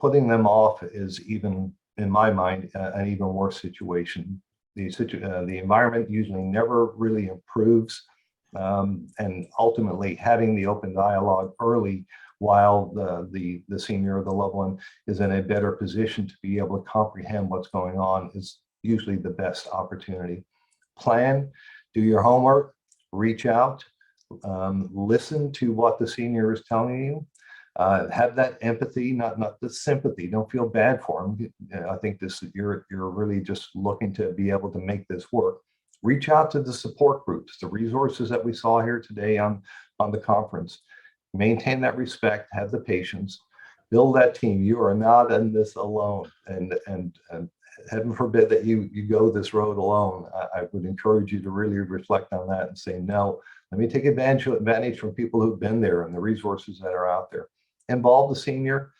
putting them off is, even in my mind, an even worse situation. The environment usually never really improves, and ultimately having the open dialogue early, while the senior or the loved one is in a better position to be able to comprehend what's going on, is usually the best opportunity. Plan, do your homework, reach out, listen to what the senior is telling you. Have that empathy, not the sympathy. Don't feel bad for them. I think you're really just looking to be able to make this work. Reach out to the support groups, the resources that we saw here today on the conference. Maintain that respect, have the patience, build that team. You are not in this alone, and heaven forbid that you go this road alone. I would encourage you to really reflect on that and say, no, let me take advantage from people who've been there and the resources that are out there. Involve the senior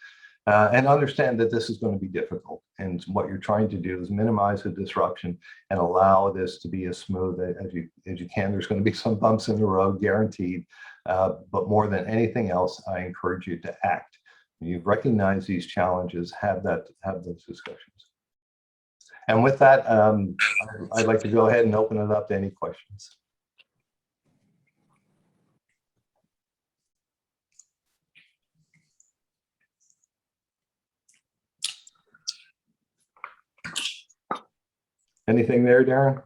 and understand that this is going to be difficult. And what you're trying to do is minimize the disruption and allow this to be as smooth as you can. There's going to be some bumps in the road, guaranteed. But more than anything else, I encourage you to act. When you recognize these challenges, have those discussions. And with that, I'd like to go ahead and open it up to any questions. Anything there, Darren?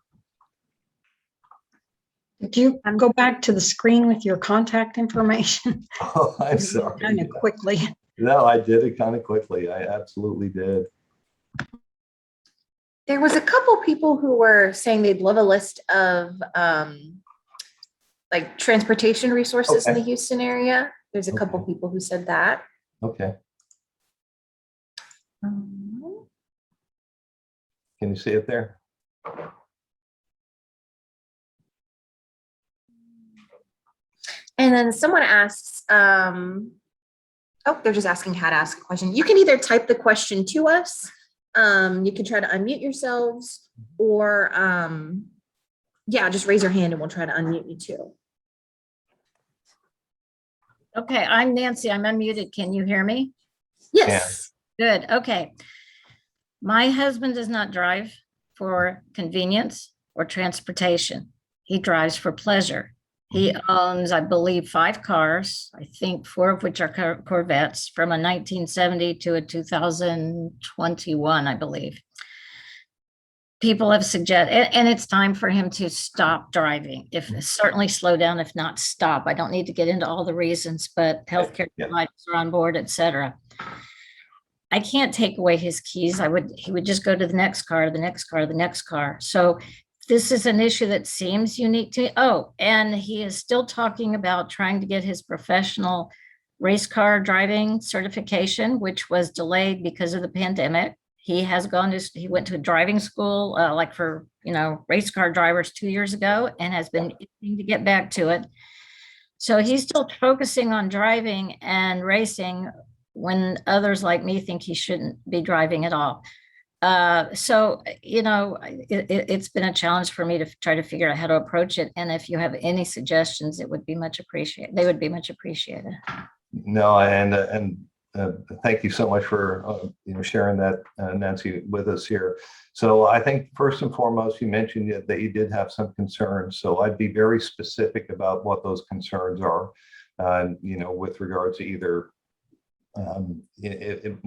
Did you go back to the screen with your contact information? Oh, I'm sorry. Kind of quickly. No, I did it kind of quickly. I absolutely did. There was a couple people who were saying they'd love a list of like transportation resources in the Houston area. There's a couple people who said that. Okay. Can you see it there? And then someone asks, oh, they're just asking how to ask a question. You can either type the question to us, you can try to unmute yourselves, or yeah, just raise your hand and we'll try to unmute you too. Okay, I'm Nancy. I'm unmuted. Can you hear me? Yes. Good. Okay. My husband does not drive for convenience or transportation. He drives for pleasure. He owns, I believe, 5 cars, I think 4 of which are Corvettes, from a 1970 to a 2021, I believe. People have suggested, and it's time for him to stop driving. Certainly slow down, if not stop. I don't need to get into all the reasons, but healthcare providers are on board, et cetera. I can't take away his keys. He would just go to the next car, the next car, the next car. So this is an issue that seems unique to, and he is still talking about trying to get his professional race car driving certification, which was delayed because of the pandemic. He went to a driving school, like for, race car drivers 2 years ago, and has been itching to get back to it. So he's still focusing on driving and racing when others like me think he shouldn't be driving at all. So, it's been a challenge for me to try to figure out how to approach it. And if you have any suggestions, it would be much appreciated. They would be much appreciated. No, and thank you so much for sharing that, Nancy, with us here. So I think first and foremost, you mentioned that you did have some concerns. So I'd be very specific about what those concerns are, with regards to either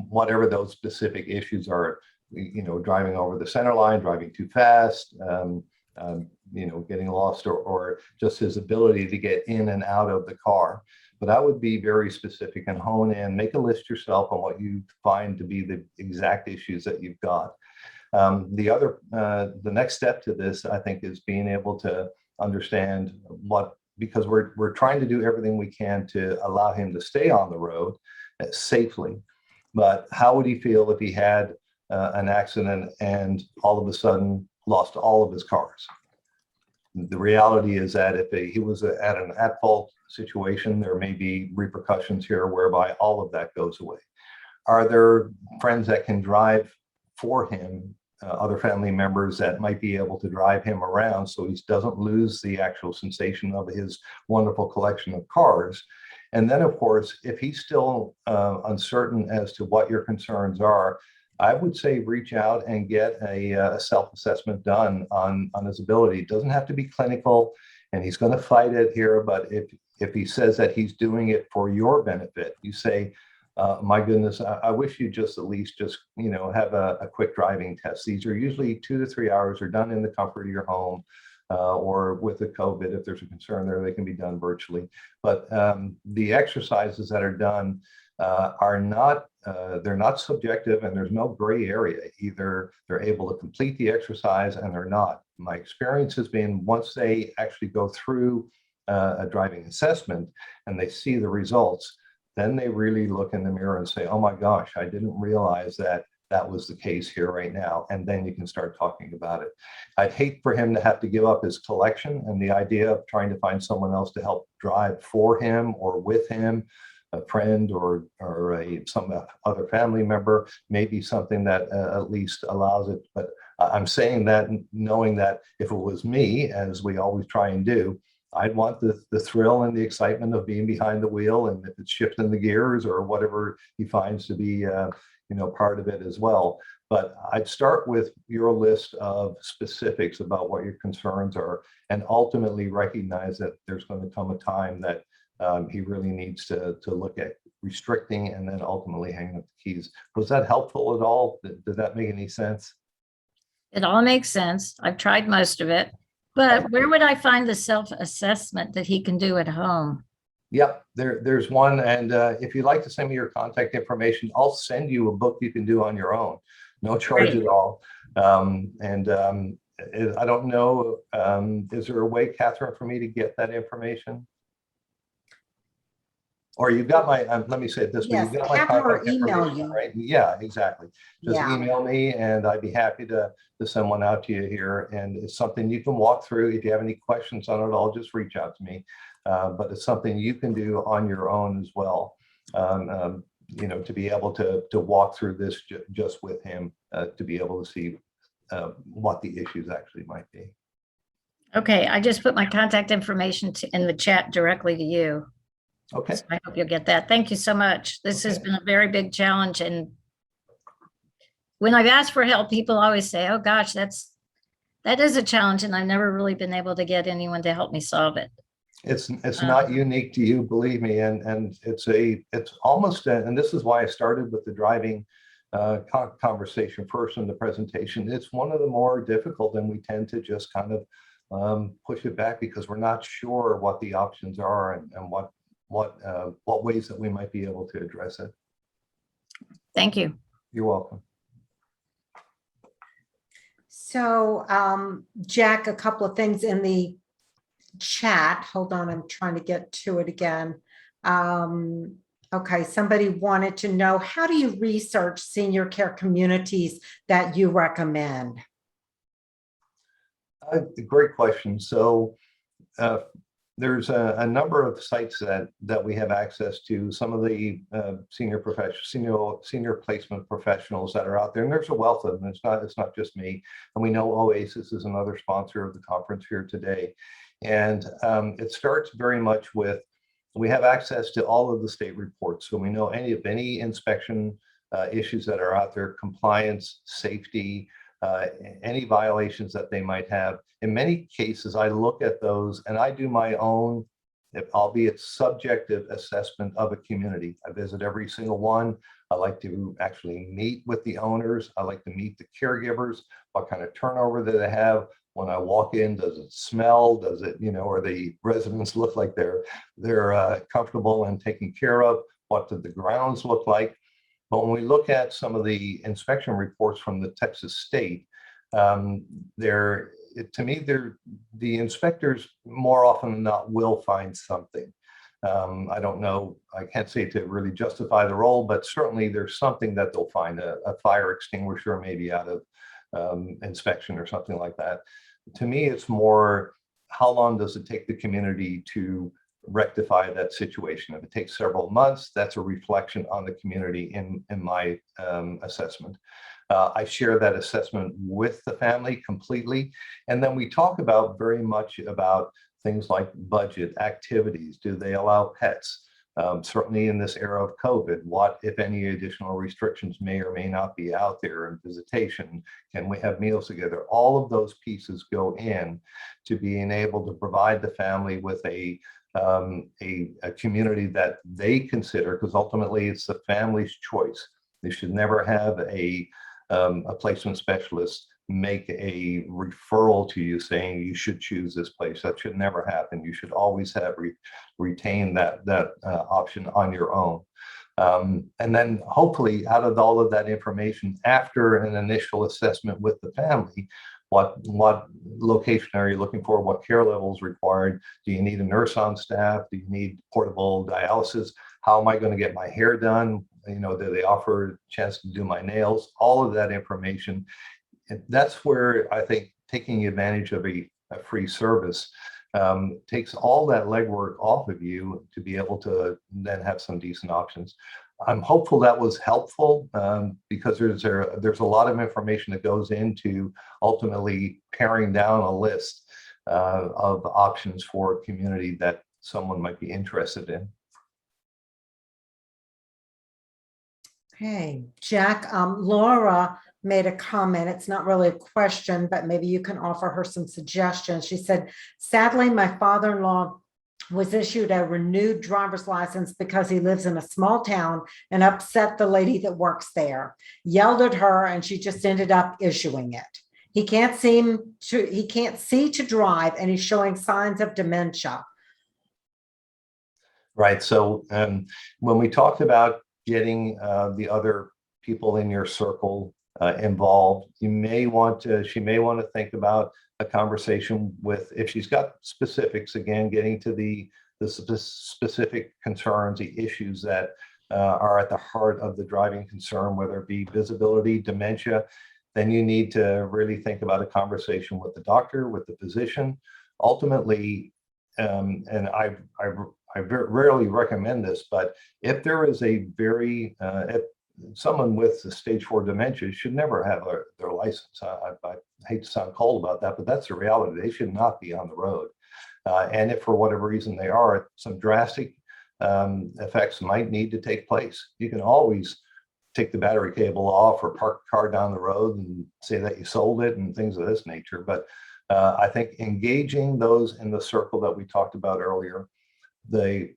whatever those specific issues are. Driving over the center line, driving too fast, getting lost, or just his ability to get in and out of the car. But I would be very specific and hone in, make a list yourself on what you find to be the exact issues that you've got. The next step to this, I think, is being able to understand because we're trying to do everything we can to allow him to stay on the road safely. But how would he feel if he had an accident and all of a sudden lost all of his cars? The reality is that if he was at an at-fault situation, there may be repercussions here whereby all of that goes away. Are there friends that can drive for him, other family members that might be able to drive him around so he doesn't lose the actual sensation of his wonderful collection of cars? And then, of course, if he's still uncertain as to what your concerns are, I would say reach out and get a self-assessment done on his ability. It doesn't have to be clinical, and he's going to fight it here. But if he says that he's doing it for your benefit, you say, my goodness, I wish you just at least have a quick driving test. These are usually 2 to 3 hours. They're done in the comfort of your home. or with the COVID, if there's a concern there, they can be done virtually. But the exercises that are done are not, they're not subjective, and there's no gray area. Either they're able to complete the exercise and they're not. My experience has been once they actually go through a driving assessment and they see the results, then they really look in the mirror and say, oh my gosh, I didn't realize that that was the case here right now. And then you can start talking about it. I'd hate for him to have to give up his collection, and the idea of trying to find someone else to help drive for him or with him, a friend or some other family member, may be something that at least allows it. But I'm saying that knowing that if it was me, as we always try and do, I'd want the thrill and the excitement of being behind the wheel, and if it's shifting the gears or whatever he finds to be part of it as well. But I'd start with your list of specifics about what your concerns are, and ultimately recognize that there's going to come a time that he really needs to look at restricting and then ultimately hanging up the keys. Was that helpful at all? Did that make any sense? It all makes sense. I've tried most of it, but where would I find the self-assessment that he can do at home? Yep, there's one. And if you'd like to send me your contact information, I'll send you a book you can do on your own. No charge Great. at all. I don't know, is there a way, Catherine, for me to get that information? Or you've got my, let me say it this way. Yes, You've got my have her contact email information, you. right? Yeah, exactly. Just Yeah. email me and I'd be happy to send one out to you here. And it's something you can walk through. If you have any questions on it all, just reach out to me. But it's something you can do on your own as well. To be able to walk through this just with him, to be able to see what the issues actually might be. Okay, I just put my contact information in the chat directly to you. Okay. So I hope you'll get that. Thank you so much. This has been a very big challenge. And when I've asked for help, people always say, oh gosh, that is a challenge. And I've never really been able to get anyone to help me solve it. It's not unique to you, believe me. And it's almost, and this is why I started with the driving conversation first in the presentation. It's one of the more difficult, and we tend to just kind of push it back because we're not sure what the options are and what ways that we might be able to address it. Thank you. You're welcome. So, Jack, a couple of things in the chat. Hold on, I'm trying to get to it again. Okay, somebody wanted to know, how do you research senior care communities that you recommend? Great question. So there's a number of sites that we have access to. Some of the senior placement professionals that are out there, and there's a wealth of them. It's not just me. And we know Oasis is another sponsor of the conference here today. And it starts very much with, we have access to all of the state reports. So we know any inspection issues that are out there, compliance, safety, any violations that they might have. In many cases, I look at those and I do my own, albeit subjective, assessment of a community. I visit every single one. I like to actually meet with the owners. I like to meet the caregivers. What kind of turnover do they have? When I walk in, does it smell? Does it, or the residents look like they're comfortable and taken care of? What do the grounds look like? But when we look at some of the inspection reports from the Texas state, to me, the inspectors more often than not will find something. I don't know, I can't say to really justify the role, but certainly there's something that they'll find, a fire extinguisher maybe out of inspection or something like that. To me, it's more, how long does it take the community to rectify that situation? If it takes several months, that's a reflection on the community in my assessment. I share that assessment with the family completely. And then we talk about very much about things like budget, activities. Do they allow pets? Certainly in this era of COVID, what, if any, additional restrictions may or may not be out there in visitation? Can we have meals together? All of those pieces go in to being able to provide the family with a community that they consider, because ultimately it's the family's choice. They should never have a placement specialist make a referral to you saying you should choose this place. That should never happen. You should always have retain that option on your own. And then hopefully out of all of that information, after an initial assessment with the family, what location are you looking for? What care levels required? Do you need a nurse on staff? Do you need portable dialysis? How am I going to get my hair done? You know, do they offer a chance to do my nails? All of that information. And that's where I think taking advantage of a free service takes all that legwork off of you to be able to then have some decent options. I'm hopeful that was helpful because there's a lot of information that goes into ultimately paring down a list of options for a community that someone might be interested in. Okay, Jack, Laura made a comment. It's not really a question, but maybe you can offer her some suggestions. She said, sadly, my father-in-law was issued a renewed driver's license because he lives in a small town and upset the lady that works there, yelled at her, and she just ended up issuing it. He can't see to drive, and he's showing signs of dementia. Right. So when we talked about getting the other people in your circle involved, she may want to think about a conversation with, if she's got specifics, again, getting to the specific concerns, the issues that are at the heart of the driving concern, whether it be visibility, dementia, then you need to really think about a conversation with the doctor, with the physician. Ultimately, and I rarely recommend this, but if there is a very, if someone with the stage 4 dementia should never have their license. I hate to sound cold about that, but that's the reality. They should not be on the road. And if for whatever reason they are, some drastic effects might need to take place. You can always take the battery cable off or park a car down the road and say that you sold it and things of this nature. But I think engaging those in the circle that we talked about earlier, the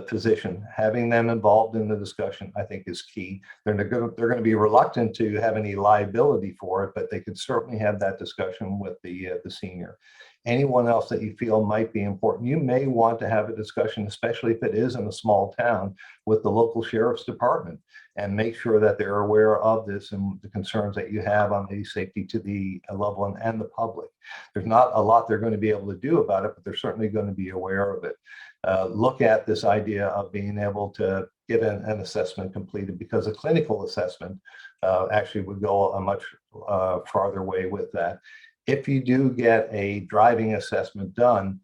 physician, having them involved in the discussion, I think is key. They're going to be reluctant to have any liability for it, but they could certainly have that discussion with the senior. Anyone else that you feel might be important, you may want to have a discussion, especially if it is in a small town, with the local sheriff's department, and make sure that they're aware of this and the concerns that you have on the safety to the loved one and the public. There's not a lot they're going to be able to do about it, but they're certainly going to be aware of it. Look at this idea of being able to get an assessment completed, because a clinical assessment actually would go a much farther way with that. If you do get a driving assessment done,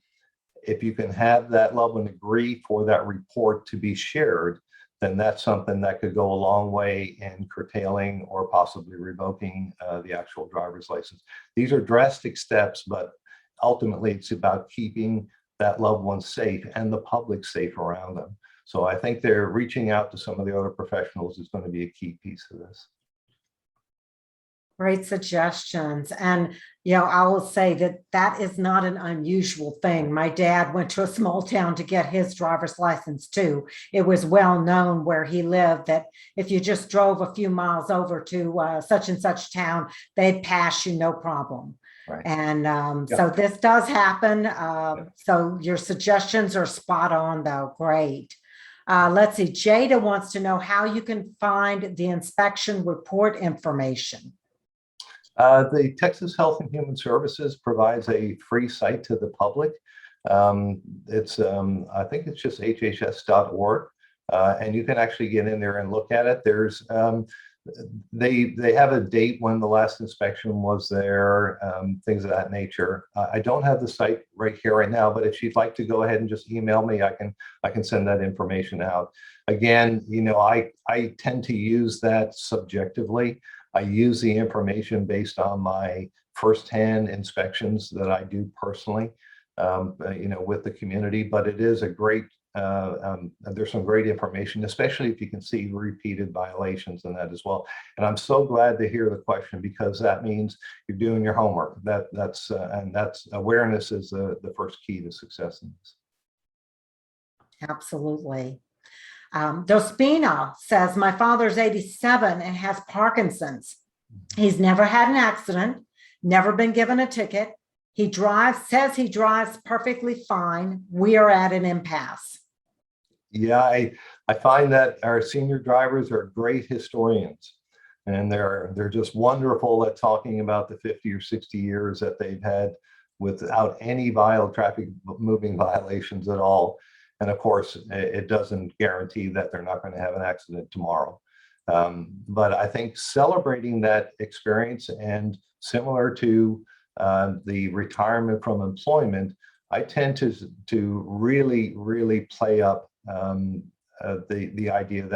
if you can have that loved one agree for that report to be shared, then that's something that could go a long way in curtailing or possibly revoking the actual driver's license. These are drastic steps, but ultimately it's about keeping that loved one safe and the public safe around them. So I think they're reaching out to some of the other professionals is going to be a key piece of this. Great suggestions. And, you know, I will say that that is not an unusual thing. My dad went to a small town to get his driver's license too. It was well known where he lived that if you just drove a few miles over to such and such town, they'd pass you no problem. Right. And so this does happen. So your suggestions are spot on though. Great. Let's see. Jada wants to know how you can find the inspection report information. The Texas Health and Human Services provides a free site to the public. I think it's just hhs.org, and you can actually get in there and look at it. There's they have a date when the last inspection was there, things of that nature. I don't have the site right here right now, but if you'd like to go ahead and just email me, I can send that information out. Again, you know, I tend to use that subjectively. I use the information based on my firsthand inspections that I do personally, you know, with the community. But it is a great, there's some great information, especially if you can see repeated violations in that as well. And I'm so glad to hear the question, because that means you're doing your homework. That's awareness is the first key to success in this. Absolutely. Dospina says, my father's 87 and has Parkinson's. He's never had an accident, never been given a ticket. He says he drives perfectly fine. We are at an impasse. Yeah, I find that our senior drivers are great historians, and they're just wonderful at talking about the 50 or 60 years that they've had without any traffic moving violations at all. And of course, it doesn't guarantee that they're not going to have an accident tomorrow. But I think celebrating that experience, and similar to the retirement from employment, I tend to really play up the idea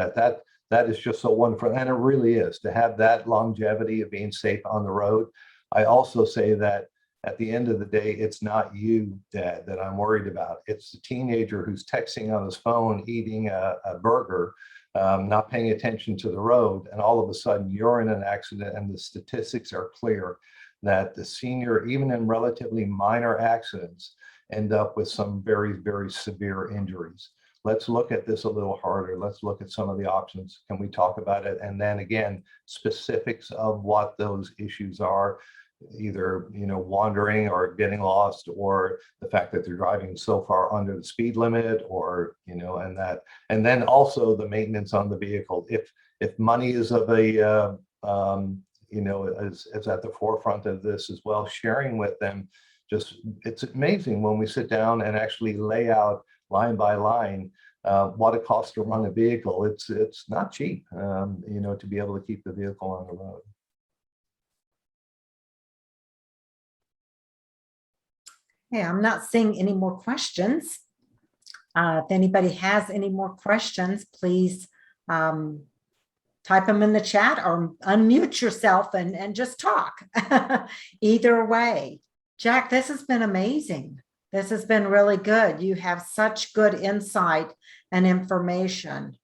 that is just so wonderful, and it really is, to have that longevity of being safe on the road. I also say that at the end of the day, it's not you, Dad, that I'm worried about. It's the teenager who's texting on his phone, eating a burger, not paying attention to the road, and all of a sudden you're in an accident. And the statistics are clear that the senior, even in relatively minor accidents, end up with some very severe injuries. Let's look at this a little harder. Let's look at some of the options. Can we talk about it? And then again, specifics of what those issues are, either wandering or getting lost, or the fact that they're driving so far under the speed limit, or and then also the maintenance on the vehicle. If money is of a is at the forefront of this as well, sharing with them. It's amazing when we sit down and actually lay out line by line what it costs to run a vehicle. It's not cheap, to be able to keep the vehicle on the road. Yeah, I'm not seeing any more questions. If anybody has any more questions, please type them in the chat or unmute yourself and just talk. Either way. Jack, this has been amazing. This has been really good. You have such good insight and information.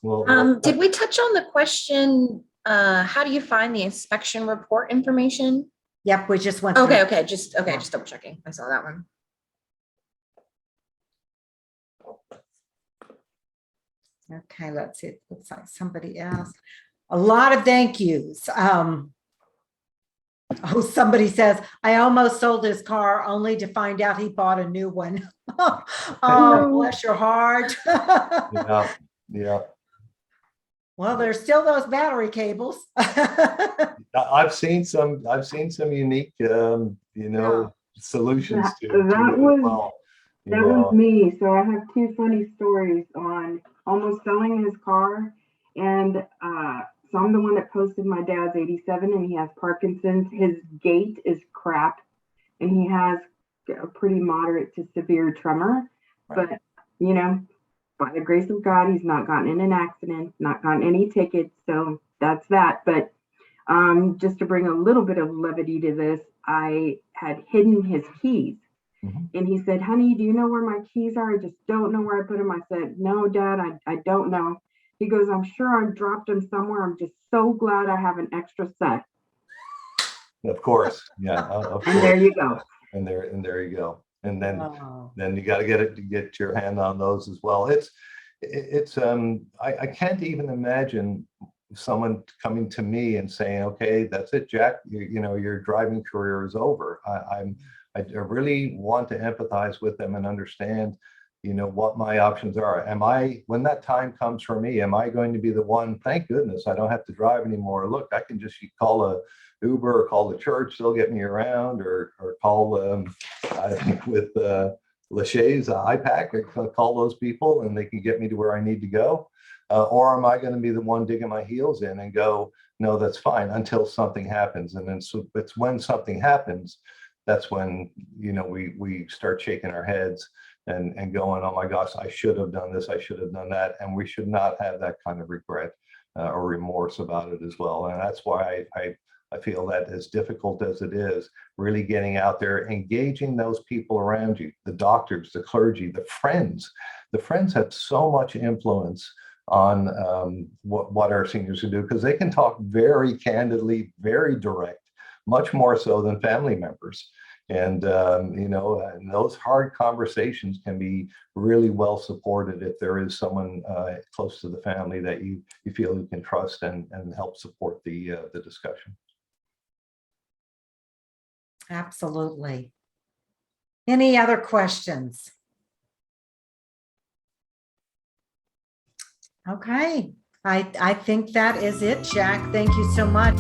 Well, Did we touch on the question, how do you find the inspection report information? Yep, we just went through. Okay, just double checking. I saw that one. Okay, let's see. It looks like somebody asked. A lot of thank yous. Somebody says, I almost sold his car only to find out he bought a new one. Oh, bless your heart. Yeah. Well, there's still those battery cables. I've seen some unique, solutions to it as well. That was me. So I have two funny stories on almost selling his car. And so I'm the one that posted my dad's 87 and he has Parkinson's. His gait is crap and he has a pretty moderate to severe tremor. Right. But, by the grace of God, he's not gotten in an accident, not gotten any tickets. So that's that. But just to bring a little bit of levity to this, I had hidden his keys. Mm-hmm. And he said, honey, do you know where my keys are? I just don't know where I put them. I said, no, Dad, I don't know. He goes, I'm sure I dropped them somewhere. I'm just so glad I have an extra set. Of course. Yeah. Of course. And there you go. And there you go. And then you got to get your hand on those as well. I can't even imagine someone coming to me and saying, okay, that's it, Jack, your driving career is over. I really want to empathize with them and understand, what my options are. When that time comes for me, am I going to be the one, thank goodness, I don't have to drive anymore. Look, I can just call a Uber or call the church, they'll get me around, or call, I think with Lachey's iPack, I call those people and they can get me to where I need to go. Or am I going to be the one digging my heels in and go, no, that's fine until something happens. And then so it's when something happens, that's when, we start shaking our heads and going, oh my gosh, I should have done this, I should have done that. And we should not have that kind of regret or remorse about it as well. And that's why I feel that as difficult as it is, really getting out there, engaging those people around you, the doctors, the clergy, the friends. The friends have so much influence on what our seniors can do, because they can talk very candidly, very direct, much more so than family members. And, and those hard conversations can be really well supported if there is someone close to the family that you feel you can trust and help support the discussion. Absolutely. Any other questions? Okay, I think that is it, Jack. Thank you so much.